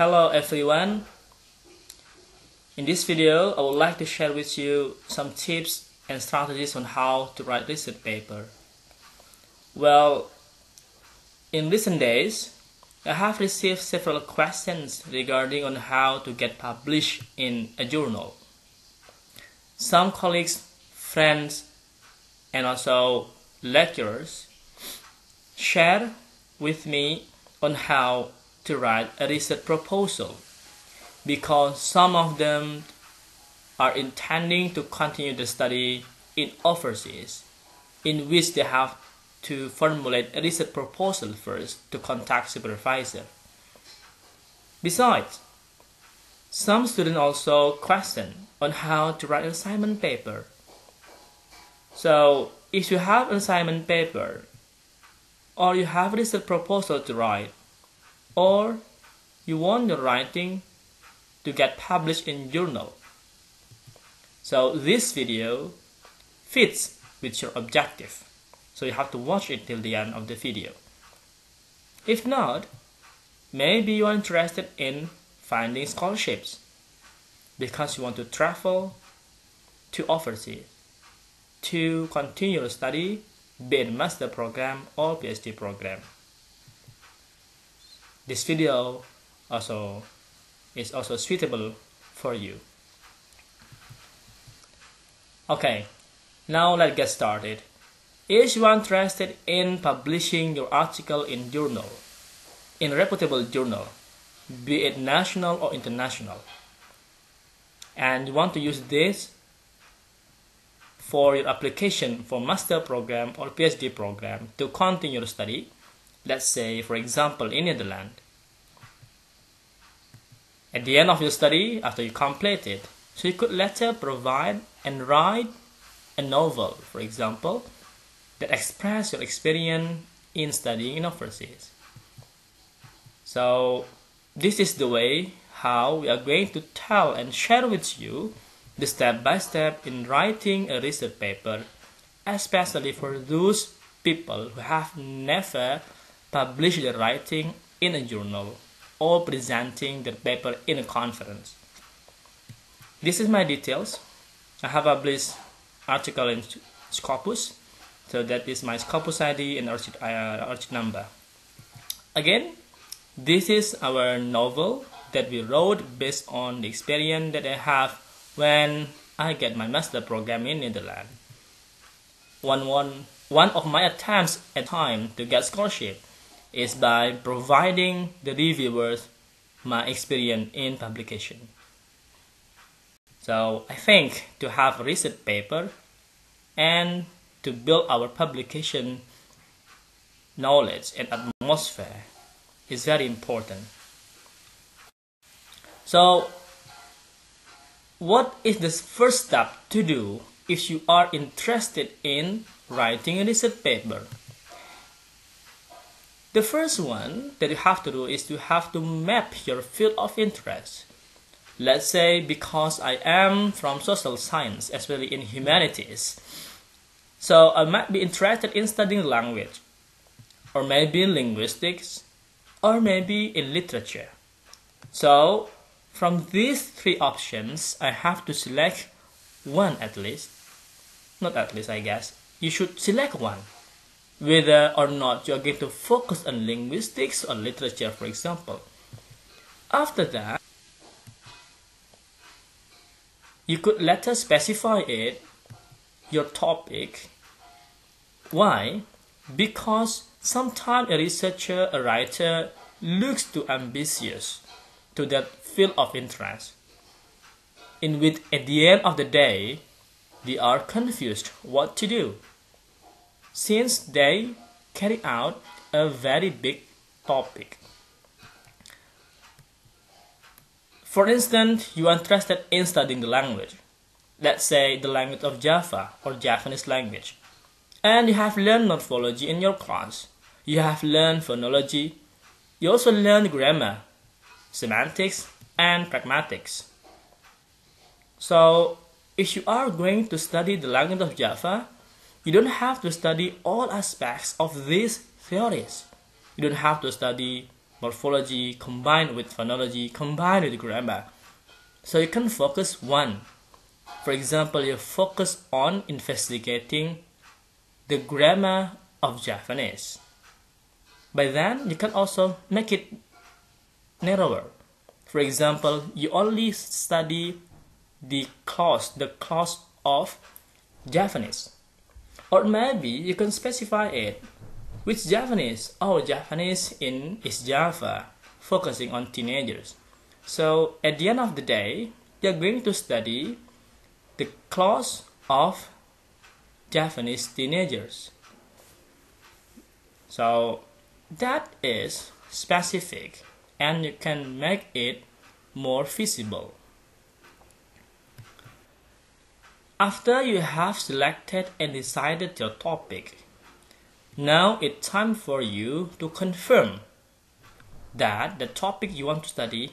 Hello everyone. In this video, I would like to share with you some tips and strategies on how to write research paper. Well, in recent days, I have received several questions regarding on how to get published in a journal. Some colleagues, friends, and also lecturers share with me on how to write a research proposal, because some of them are intending to continue the study in overseas, in which they have to formulate a research proposal first to contact supervisor. Besides, some students also question on how to write an assignment paper. So, if you have an assignment paper, or you have a research proposal to write, or you want your writing to get published in journal, so this video fits with your objective. So you have to watch it till the end of the video. If not, maybe you are interested in finding scholarships because you want to travel to overseas to continue your study, be it master program or PhD program. This video is also suitable for you. Okay, now let's get started. Is you interested in publishing your article in journal, in reputable journal, be it national or international, and you want to use this for your application for master program or PhD program to continue your study, let's say for example in Netherlands. At the end of your study, after you complete it, so you could later provide and write a novel, for example, that express your experience in studying in overseas. So this is the way how we are going to tell and share with you the step-by-step in writing a research paper, especially for those people who have never published their writing in a journal or presenting their paper in a conference. This is my details. I have published article in Scopus, so that is my Scopus ID and origin number. Again, this is our novel that we wrote based on the experience that I have when I get my master program in Netherlands. One of my attempts at time to get scholarship is by providing the reviewers my experience in publication. So I think to have a research paper and to build our publication knowledge and atmosphere is very important. So what is the first step to do if you are interested in writing a research paper? The first one that you have to do is you have to map your field of interest. Let's say because I am from social science, especially in humanities, so I might be interested in studying language, or maybe in linguistics, or maybe in literature. So from these three options, I have to select one at least. Not at least, I guess. You should select one, whether or not you are going to focus on linguistics or literature, for example. After that, you could later specify it, your topic. Why? Because sometimes a researcher, a writer, looks too ambitious to that field of interest, in which at the end of the day, they are confused what to do, since they carry out a very big topic. For instance, you are interested in studying the language, let's say the language of Java or Japanese language, and you have learned morphology in your class, you have learned phonology, you also learn grammar, semantics, and pragmatics. So if you are going to study the language of Java, you don't have to study all aspects of these theories. You don't have to study morphology combined with phonology combined with grammar. So you can focus one. For example, you focus on investigating the grammar of Japanese. By then, you can also make it narrower. For example, you only study the clause of Japanese. Or maybe you can specify it. Which Japanese? Oh, Japanese in East Java, focusing on teenagers. So at the end of the day, you're going to study the clause of Japanese teenagers. So that is specific, and you can make it more feasible. After you have selected and decided your topic, now it's time for you to confirm that the topic you want to study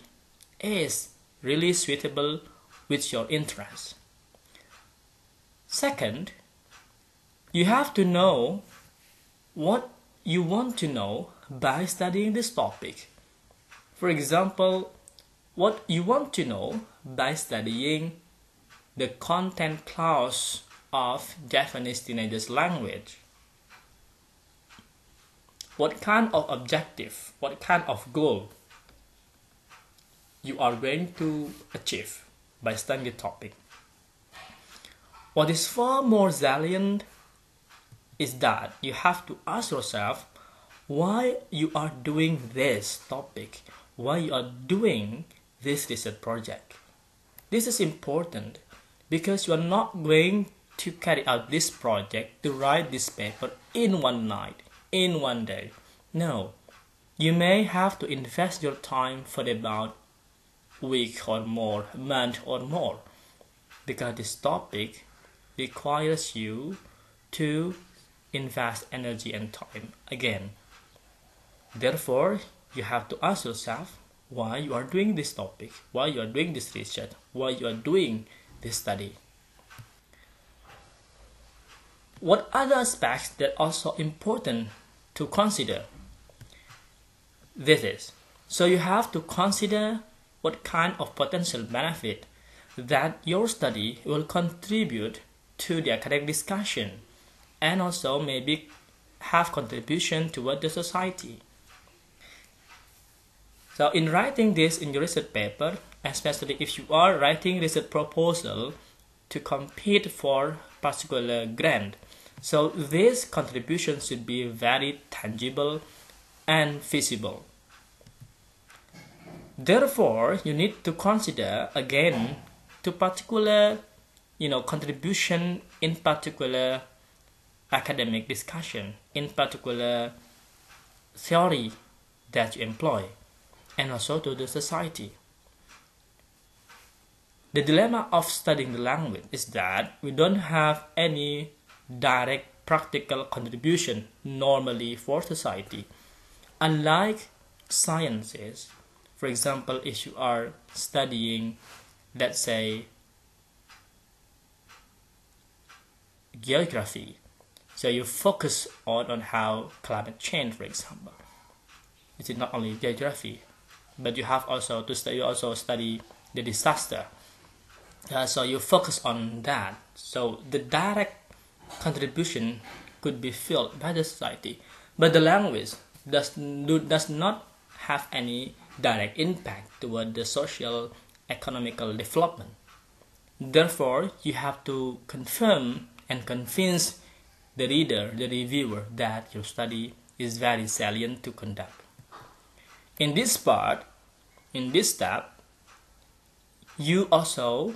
is really suitable with your interests. Second, you have to know what you want to know by studying this topic. For example, what you want to know by studying the content clause of Japanese teenagers' language. What kind of objective, what kind of goal you are going to achieve by studying the topic. What is far more salient is that you have to ask yourself why you are doing this topic, why you are doing this research project. This is important because you are not going to carry out this project to write this paper in one night, in one day. No, you may have to invest your time for about a week or more, a month or more, because this topic requires you to invest energy and time again. Therefore, you have to ask yourself why you are doing this topic, why you are doing this research, why you are doing this study. What other aspects that are also important to consider? This is, so you have to consider what kind of potential benefit that your study will contribute to the academic discussion, and also maybe have contribution toward the society. So in writing this in your research paper, especially if you are writing research proposal to compete for particular grant, so this contribution should be very tangible and feasible. Therefore, you need to consider again to particular contribution in particular academic discussion, in particular theory that you employ, and also to the society. The dilemma of studying the language is that we don't have any direct practical contribution normally for society. Unlike sciences, for example, if you are studying, let's say, geography, so you focus on how climate change, for example. It is not only geography, but you have also to study the disaster. So you focus on that. So the direct contribution could be filled by the society, but the language does not have any direct impact toward the social economical development. Therefore, you have to confirm and convince the reader, the reviewer, that your study is very salient to conduct. In this part, in this step, you also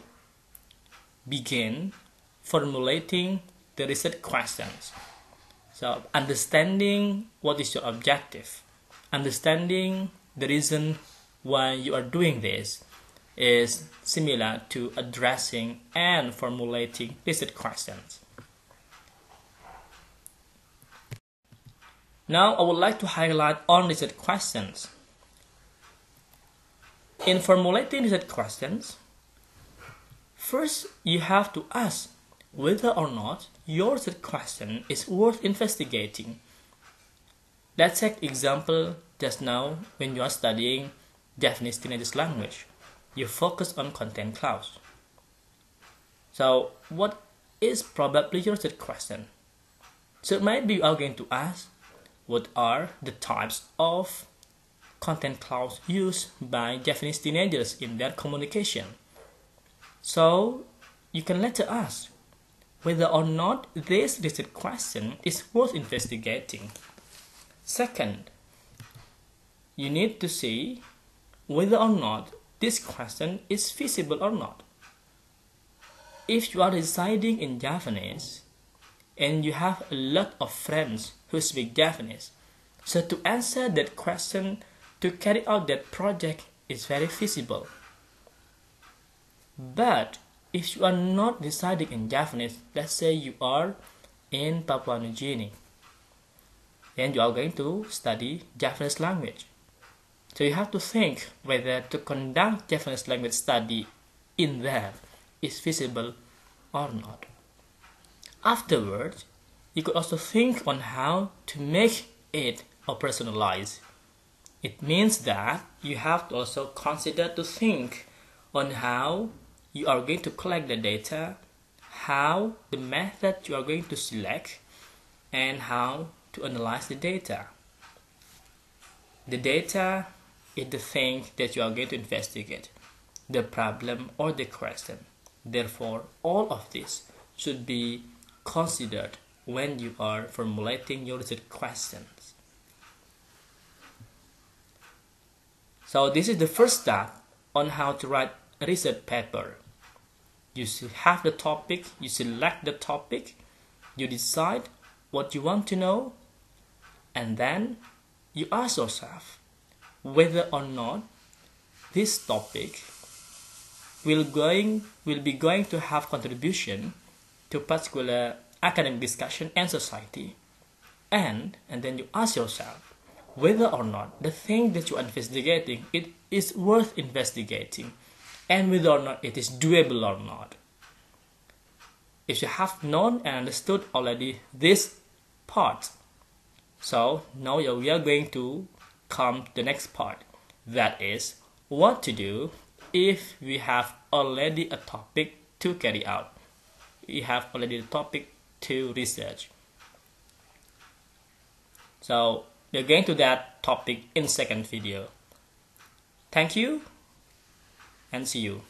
begin formulating the research questions. So understanding what is your objective, understanding the reason why you are doing this is similar to addressing and formulating research questions. Now I would like to highlight on research questions. In formulating research questions, first you have to ask whether or not your research question is worth investigating. Let's take example just now when you are studying Japanese teenage language, you focus on content clause. So what is probably your third question? So maybe you are going to ask, what are the types of content clause used by Japanese teenagers in their communication? So you can later ask whether or not this research question is worth investigating. Second, you need to see whether or not this question is feasible or not. If you are residing in Japanese and you have a lot of friends who speak Japanese, so to answer that question, to carry out that project is very feasible. But if you are not residing in Japanese, let's say you are in Papua New Guinea, then you are going to study Japanese language. So you have to think whether to conduct Japanese language study in there is feasible or not. Afterwards, you could also think on how to make it operationalized. It means that you have to also consider to think on how you are going to collect the data, how the method you are going to select, and how to analyze the data. The data is the thing that you are going to investigate, the problem or the question. Therefore, all of this should be considered when you are formulating your research questions. So this is the first step on how to write a research paper. You should have the topic, you select the topic, you decide what you want to know, and then you ask yourself whether or not this topic will be going to have contribution to particular academic discussion and society, and then you ask yourself whether or not the thing that you are investigating it is worth investigating, and whether or not it is doable or not. If you have known and understood already this part, so now we are going to come to the next part, that is what to do if we have already a topic to carry out. We have already a topic to research. So we're going to that topic in second video. Thank you and see you.